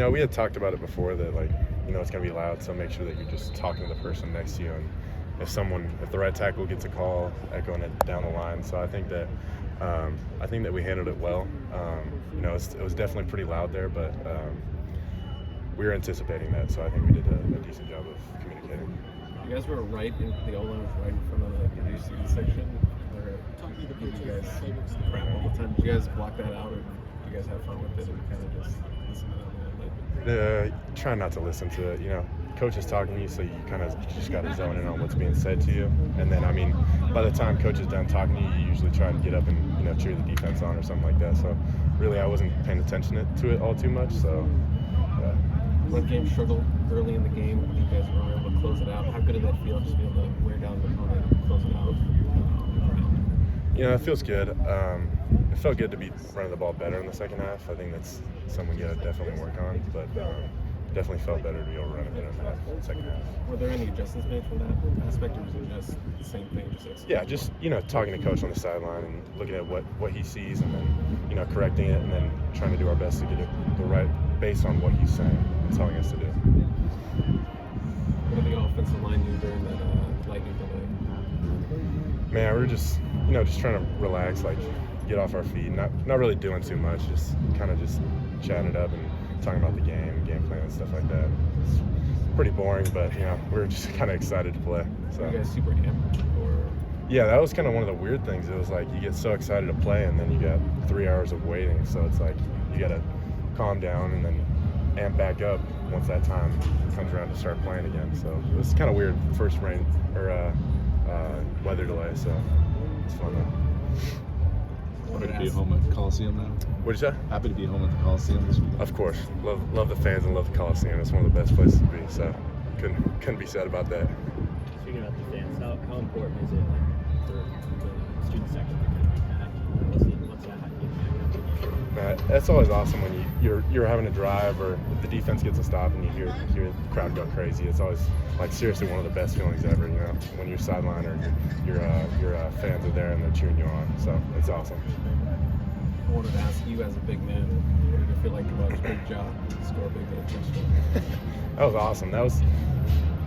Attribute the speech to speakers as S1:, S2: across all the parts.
S1: we had talked about it before that, like, it's going to be loud, so make sure that you're just talking to the person next to you. And if the right tackle gets a call, echoing it down the line. So I think that we handled it well. It was definitely pretty loud there, but we were anticipating that, so I think we did a decent job of communicating.
S2: You guys were right in the O-line was right in front of the UC section. Give you guys crap all the time. Did you guys block that out, or did you guys have fun with it and kind of just listen to that a little bit?
S1: Try not to listen to it. Coach is talking to you, so you just got to zone in on what's being said to you. And then, by the time coach is done talking to you, you usually try to get up and cheer the defense on or something like that. So really, I wasn't paying attention to it all too much. So.
S2: Run game struggled early in the game. You guys were able to close it out. How good did that feel, just being able to wear down the opponent and close it out?
S1: It feels good. It felt good to be running the ball better in the second half. I think that's something we got to definitely work on. But definitely felt better to be able to run it better in the second half.
S2: Were there any adjustments made from that aspect, or was it just the same thing?
S1: Just talking to coach on the sideline and looking at what he sees, and then correcting it, and then trying to do our best to get it the right based on what he's saying and telling us to do.
S2: What did the offensive line do during that lightning delay?
S1: Man, we were just trying to relax, like get off our feet, not really doing too much, just kind of just chatting it up and talking about the game plan and stuff like that. It's pretty boring, but we were just kind of excited to play. So.
S2: Were you guys super amped?
S1: Yeah, that was kind of one of the weird things. It was like you get so excited to play, and then you got 3 hours of waiting. So it's like you got to calm down and then amp back up once that time comes around to start playing again. So it was kind of weird first rain or weather delay. So it's fun though.
S3: Happy to be home at the Coliseum now.
S1: What'd you say?
S3: Happy to be home at the Coliseum this weekend.
S1: Of course, love the fans and love the Coliseum. It's one of the best places to be. So couldn't be said about that.
S4: Speaking about the fans, how important is it for the student section to kind of be packed? What's that like?
S1: That's always awesome when you're having a drive, or if the defense gets a stop and you hear the crowd go crazy. It's always like seriously one of the best feelings ever. When you're sideline or your fans are there and they're cheering you on. So it's awesome.
S2: I wanted to ask you, as a big man, what did it feel like to watch Big Ja score a big touchdown?
S1: That was awesome. That was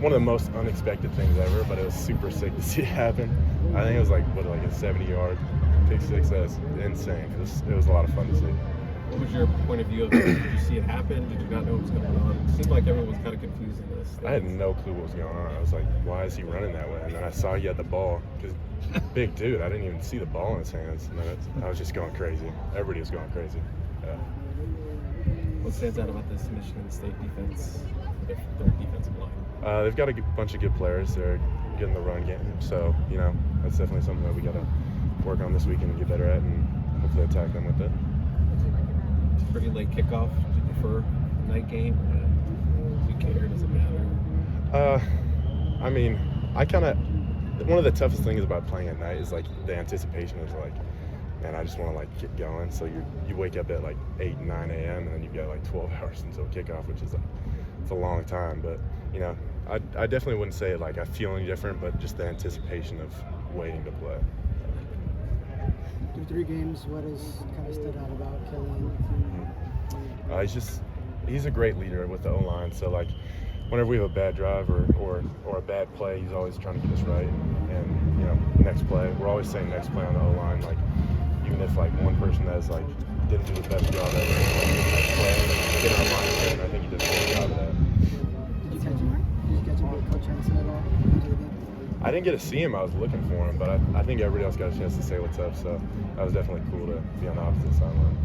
S1: one of the most unexpected things ever, but it was super sick to see it happen. I think it was like a 70-yard pick six. That's insane. It was a lot of fun to see.
S2: What was your point of view of it? Did you see it happen? Did you not know what was going on? It seemed like everyone was kind of confused in this.
S1: I had no clue what was going on. I was like, why is he running that way? And then I saw he had the ball. Because big dude, I didn't even see the ball in his hands. And then I was just going crazy. Everybody was going crazy. Yeah.
S2: What stands out about this Michigan State defense, their defensive line?
S1: They've got a bunch of good players. They're good in the run game. So, that's definitely something that we got to work on this weekend and get better at, and hopefully attack them with it.
S2: Pretty late kickoff. Do you prefer a night game? Do you care? Does it matter?
S1: One of the toughest things about playing at night is like the anticipation is like, man, I just want to get going. So you wake up at 8, 9 a.m. and then you've got 12 hours until kickoff, which is it's a long time. But I definitely wouldn't say I feel any different, but just the anticipation of waiting to play.
S5: Through 3 games, what has kind of stood out about Killian?
S1: He's a great leader with the O-line. So whenever we have a bad drive or a bad play, he's always trying to get us right. And next play, we're always saying next play on the O-line. Even if one person that's didn't do the best job ever, next play, get our line. And I think he did a good job of that.
S5: Did you catch him with Coach Henson at all?
S1: I didn't get to see him. I was looking for him, but I think everybody else got a chance to say what's up. So that was definitely cool to be on the opposite sideline.